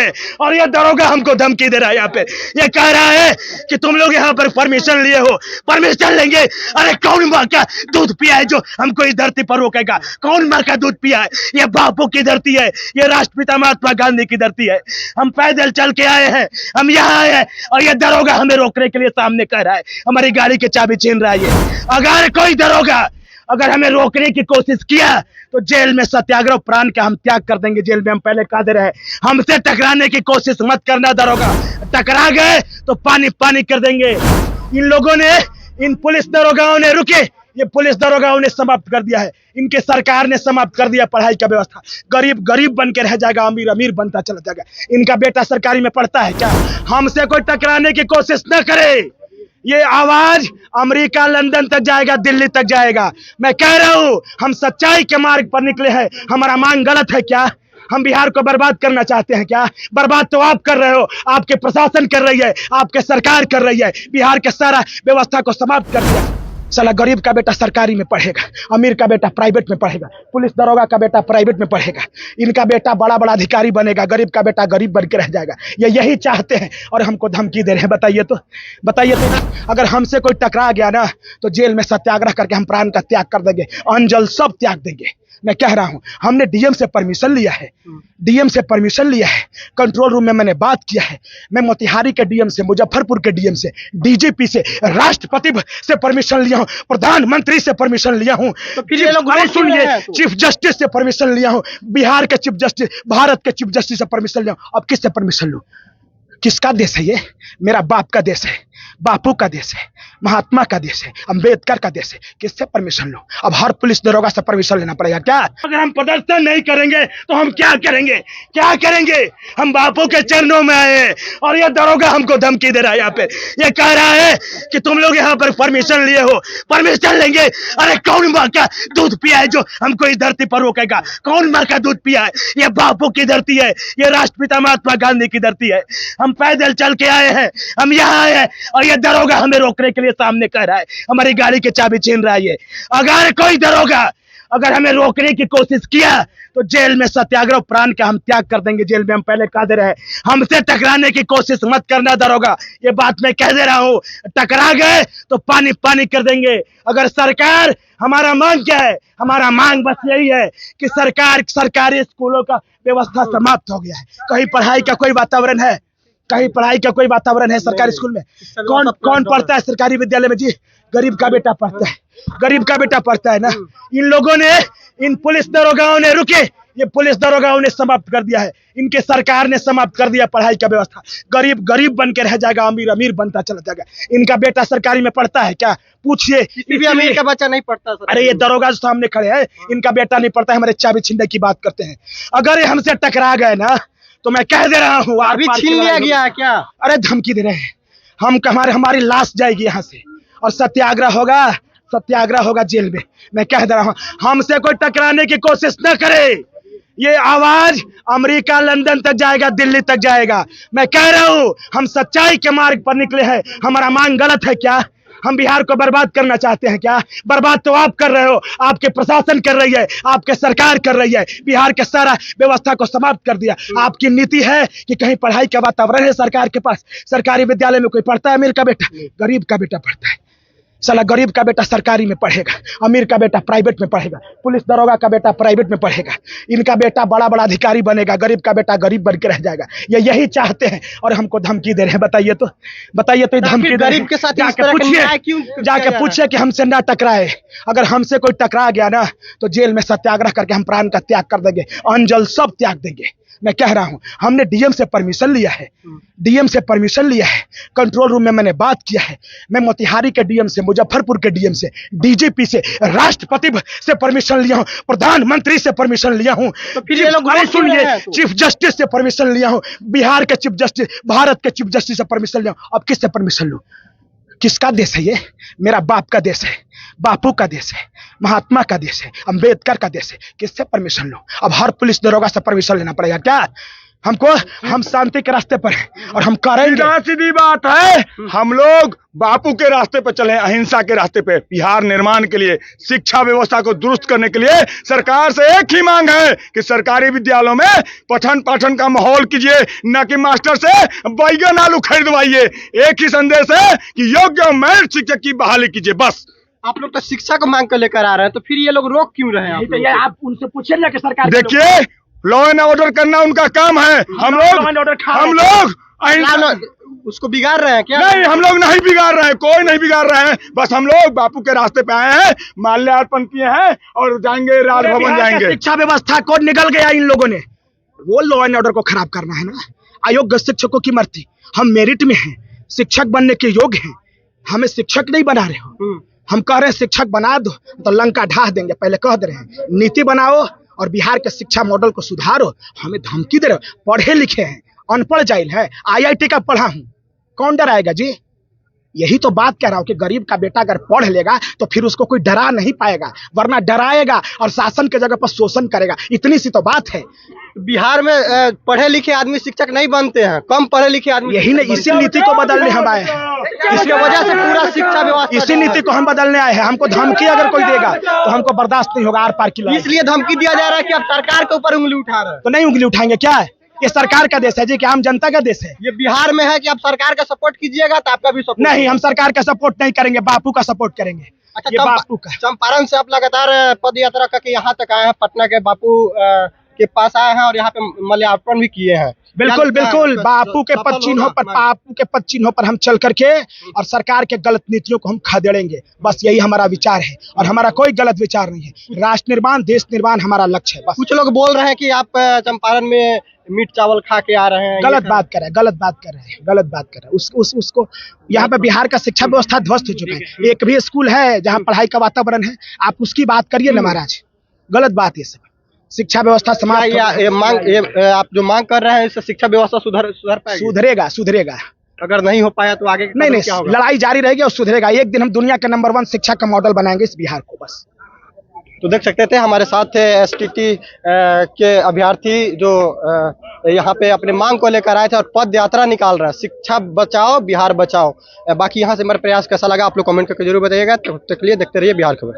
है और ये दरोगा हमको धमकी दे रहा है। यहाँ पे ये कह रहा है कि तुम लोग यहाँ पर परमिशन लिए हो, परमिशन लेंगे। अरे कौन माँ का दूध पिया है जो हमको इस धरती पर रोकेगा? कौन माँ का दूध पिया है? ये बापू की धरती है, ये राष्ट्रपिता महात्मा गांधी की धरती है। हम पैदल चल के आए हैं, हम यहाँ आए हैं और ये दरोगा हमें रोकने के लिए सामने कह रहा है, हमारी गाड़ी की चाबी छीन रहा है। अगर कोई दरोगा अगर हमें रोकने की कोशिश किया तो जेल में सत्याग्रह प्राण का हम त्याग कर देंगे। जेल में हम पहले कादिर है, हमसे टकराने की कोशिश मत करना दरोगा। टकरा गए तो पानी पानी कर देंगे। इन लोगों ने, इन पुलिस दरोगाओं ने, रुके, ये पुलिस दरोगाओं ने समाप्त कर दिया है, इनके सरकार ने समाप्त कर दिया पढ़ाई का व्यवस्था। गरीब गरीब बन के रह जाएगा, अमीर अमीर बनता चला जाएगा। इनका बेटा सरकारी में पढ़ता है क्या? हमसे कोई टकराने की कोशिश न करे। ये आवाज अमेरिका, लंदन तक जाएगा, दिल्ली तक जाएगा। मैं कह रहा हूं, हम सच्चाई के मार्ग पर निकले हैं। हमारा मांग गलत है क्या? हम बिहार को बर्बाद करना चाहते हैं क्या? बर्बाद तो आप कर रहे हो, आपके प्रशासन कर रही है, आपके सरकार कर रही है। बिहार के सारा व्यवस्था को समाप्त कर दिया। साला गरीब का बेटा सरकारी में पढ़ेगा, अमीर का बेटा प्राइवेट में पढ़ेगा, पुलिस दरोगा का बेटा प्राइवेट में पढ़ेगा। इनका बेटा बड़ा बड़ा अधिकारी बनेगा, गरीब का बेटा गरीब बन के रह जाएगा। ये यही चाहते हैं और हमको धमकी दे रहे हैं। बताइए तो अगर हमसे कोई टकरा गया ना तो जेल में सत्याग्रह करके हम प्राण का त्याग कर देंगे, अंजल सब त्याग देंगे। मैं कह रहा हूं, हमने डीएम से परमिशन लिया है, डीएम से परमिशन लिया है, कंट्रोल रूम में मैंने बात किया है। मैं मोतिहारी के डीएम से, मुजफ्फरपुर के डीएम से, डीजीपी से, राष्ट्रपति से परमिशन लिया हूं, प्रधानमंत्री से परमिशन लिया हूं, तो फिर ये लोग सुनिए, चीफ जस्टिस से परमिशन लिया हूं, बिहार के चीफ जस्टिस, भारत के चीफ जस्टिस से परमिशन लिया हूं। अब किससे परमिशन लूं? किसका देश है ये? मेरा बाप का देश है, बापू का देश है, महात्मा का देश है, अंबेडकर का देश है। किससे परमिशन लो? अब हर पुलिस दरोगा से परमिशन लेना पड़ेगा क्या? अगर हम प्रदर्शन नहीं करेंगे तो हम क्या करेंगे? क्या करेंगे? हम बापू के चरणों में आए हैं और ये दरोगा हमको धमकी दे रहा है। यहाँ पे ये कह रहा है कि तुम लोग यहाँ पर परमिशन लिए हो, परमिशन लेंगे। अरे कौन माँ का दूध पिया है जो हमको इस धरती पर रोकेगा? कौन माँ का दूध पिया है? ये बापू की धरती है, ये राष्ट्रपिता महात्मा गांधी की धरती है। हम पैदल चल के आए हैं, हम यहाँ आए हैं और ये दरोगा हमें रोकने के लिए सामने कह रहा है, हमारी गाड़ी की चाबी छीन रहा है। अगर कोई दरोगा अगर हमें रोकने की कोशिश किया तो जेल में सत्याग्रह प्राण का हम त्याग कर देंगे। जेल में हम पहले कादिर है, हमसे टकराने की कोशिश मत करना दरोगा। ये बात मैं कह दे रहा हूं, टकरा गए तो पानी पानी कर देंगे। अगर सरकार, हमारा मांग क्या है? हमारा मांग बस यही है कि सरकारी स्कूलों का व्यवस्था समाप्त हो गया है। कहीं पढ़ाई का कोई वातावरण है? कहीं पढ़ाई का कोई वातावरण है सरकारी स्कूल में? कौन पढ़ता है सरकारी विद्यालय में? जी, गरीब का बेटा पढ़ता है, गरीब का बेटा पढ़ता है ना। इन लोगों ने, इन पुलिस दरोगाओं ने, रुके, ये पुलिस दरोगाओं ने समाप्त कर दिया है, इनके सरकार ने समाप्त कर दिया पढ़ाई का व्यवस्था। गरीब गरीब बन के रह जाएगा, अमीर अमीर बनता चला जाएगा। इनका बेटा सरकारी में पढ़ता है क्या? पूछिए, किसी भी अमीर का बच्चा नहीं पढ़ता सर। अरे ये दरोगा जो सामने खड़े हैं, इनका बेटा नहीं पढ़ता है। हमारे चाबी छीनने की बात करते हैं। अगर ये हमसे टकरा गए ना तो मैं कह दे रहा हूँ, अभी छीन लिया गया है क्या? अरे धमकी दे रहे हैं हम, हमारी लाश जाएगी यहाँ से और सत्याग्रह होगा जेल में। मैं कह दे रहा हूँ, हमसे कोई टकराने की कोशिश न करे। ये आवाज अमेरिका, लंदन तक जाएगा, दिल्ली तक जाएगा। मैं कह रहा हूं, हम सच्चाई के मार्ग पर निकले हैं। हमारा मांग गलत है क्या? हम बिहार को बर्बाद करना चाहते हैं क्या? बर्बाद तो आप कर रहे हो, आपके प्रशासन कर रही है, आपके सरकार कर रही है। बिहार के सारा व्यवस्था को समाप्त कर दिया। आपकी नीति है कि कहीं पढ़ाई का वातावरण है सरकार के पास? सरकारी विद्यालय में कोई पढ़ता है? अमीर का बेटा, गरीब का बेटा पढ़ता है। साला गरीब का बेटा सरकारी में पढ़ेगा, अमीर का बेटा प्राइवेट में पढ़ेगा, पुलिस दरोगा का बेटा प्राइवेट में पढ़ेगा। इनका बेटा बड़ा बड़ा अधिकारी बनेगा, गरीब का बेटा गरीब बन के रह जाएगा। ये यही चाहते हैं और हमको धमकी दे रहे हैं। बताइए तो धमकी गरीब के साथ जाके पूछिए कि हमसे ना टकराए। अगर हमसे कोई टकरा गया ना तो जेल में सत्याग्रह करके हम प्राण का त्याग कर देंगे, अंजल सब त्याग देंगे। मैं कह रहा हूं, हमने डीएम से परमिशन लिया है, कंट्रोल रूम में मैंने बात किया है। मैं मोतिहारी के डीएम से, मुजफ्फरपुर के डीएम से, डीजीपी से, राष्ट्रपति से परमिशन लिया हूं, प्रधानमंत्री से परमिशन लिया हूं, तो फिर ये लोग सुनिए, चीफ जस्टिस से परमिशन लिया हूं, बिहार के चीफ जस्टिस, भारत के चीफ जस्टिस से परमिशन लिया हूं। अब किससे परमिशन लूं? किसका देश है ये? मेरा बाप का देश है, बापू का देश है, महात्मा का देश है, अंबेडकर का देश है। किससे परमिशन लो? अब हर पुलिस दरोगा से परमिशन लेना पड़ेगा क्या? हम शांति के रास्ते पर हैं और हम करेंगे। सीधी बात है, हम लोग बापू के रास्ते पर चले, अहिंसा के रास्ते पे। बिहार निर्माण के लिए, शिक्षा व्यवस्था को दुरुस्त करने के लिए सरकार से एक ही मांग है कि सरकारी विद्यालयों में पठन पाठन का माहौल कीजिए, न कि मास्टर से बैगन आलू खरीदवाइए। एक ही संदेश है कि योग्य मेरिट शिक्षक की बहाली कीजिए, बस। आप लोग तो शिक्षा को मांग कर लेकर आ रहे हैं, तो फिर ये लोग रोक क्यों रहे हैं? आप उनसे पूछिए ना कि सरकार देखिए, लॉ एंड ऑर्डर करना उनका काम है। हम लोग उसको बिगाड़ रहे हैं क्या? नहीं, हम लोग नहीं बिगाड़ रहे हैं, कोई नहीं बिगाड़ रहे हैं। बस हम लोग बापू के रास्ते पे आए हैं, माल्यार्पण किए हैं और जाएंगे, राजभवन जाएंगे। शिक्षा व्यवस्था को निकल गया इन लोगों ने, वो लॉ एंड ऑर्डर को खराब करना है ना। अयोग्य शिक्षकों की मर्जी, हम मेरिट में हैं, शिक्षक बनने के योग्य हैं, हमें शिक्षक नहीं बना रहे हो। हम कह रहे हैं शिक्षक बना दो तो लंका ढा देंगे, पहले कह दे रहे हैं। नीति बनाओ और बिहार के शिक्षा मॉडल को सुधारो, हमें धमकी दे रहे हो। पढ़े लिखे हैं, अनपढ़ जाहिल है, IIT का पढ़ा हूं, कौन डराएगा जी? यही तो बात कह रहा हूं कि गरीब का बेटा अगर पढ़ लेगा तो फिर उसको कोई डरा नहीं पाएगा, वरना डराएगा और शासन के जगह पर शोषण करेगा। इतनी सी तो बात है। बिहार में पढ़े लिखे आदमी शिक्षक नहीं बनते हैं, कम पढ़े लिखे आदमी। यही नहीं, इसी नीति को बदलने हम आए हैं। इसकी वजह से पूरा शिक्षा व्यवस्था, इसी नीति को हम बदलने आए हैं। हमको धमकी अगर कोई देगा तो हमको बर्दाश्त नहीं होगा। आर पार की लड़ाई। इसलिए धमकी दिया जा रहा है कि आप सरकार के ऊपर उंगली उठा रहे हैं। तो नहीं उंगली उठाएंगे क्या है? ये सरकार का देश है जी, कि आम जनता का देश है? ये बिहार में है कि आप सरकार का सपोर्ट कीजिएगा तो आपका भी सपोर्ट। नहीं, हम सरकार का सपोर्ट नहीं करेंगे, बापू का सपोर्ट करेंगे। अच्छा, ये बापू का। चंपारण से आप लगातार पद यात्रा करके यहाँ तक आए हैं, पटना के बापू के पास आए हैं और यहाँ पे माल्यार्पण भी किए हैं। बिल्कुल बिल्कुल, बापू के पद चिन्हों पर हम चल करके और सरकार के गलत नीतियों को हम खदेड़ेंगे। बस यही हमारा विचार है और हमारा कोई गलत विचार नहीं है। राष्ट्र निर्माण, देश निर्माण हमारा लक्ष्य है। बस कुछ लोग बोल रहे हैं कि आप चंपारण में मीट चावल खा के आ रहे हैं। गलत बात कर रहे हैं। उसको यहाँ पे बिहार का शिक्षा व्यवस्था ध्वस्त हो चुका है। एक भी स्कूल है जहाँ पढ़ाई का वातावरण है, आप उसकी बात करिए ना महाराज। गलत बात ये सब। शिक्षा व्यवस्था समाप्त। आप जो मांग कर रहे हैं इससे शिक्षा व्यवस्था सुधर पाएगी? सुधरेगा। अगर नहीं हो पाया तो आगे नहीं, लड़ाई जारी रहेगी और सुधरेगा। एक दिन हम दुनिया के नंबर 1 शिक्षा का मॉडल बनाएंगे इस बिहार को। बस। तो देख सकते थे हमारे साथ थे STT के अभ्यर्थी जो यहाँ पे अपने मांग को लेकर आए थे और पद यात्रा निकाल रहे हैं। शिक्षा बचाओ, बिहार बचाओ। बाकी यहाँ से हमारा प्रयास कैसा लगा आप लोग कमेंट करके जरूर बताइएगा। तो तक के लिए देखते रहिए बिहार खबर।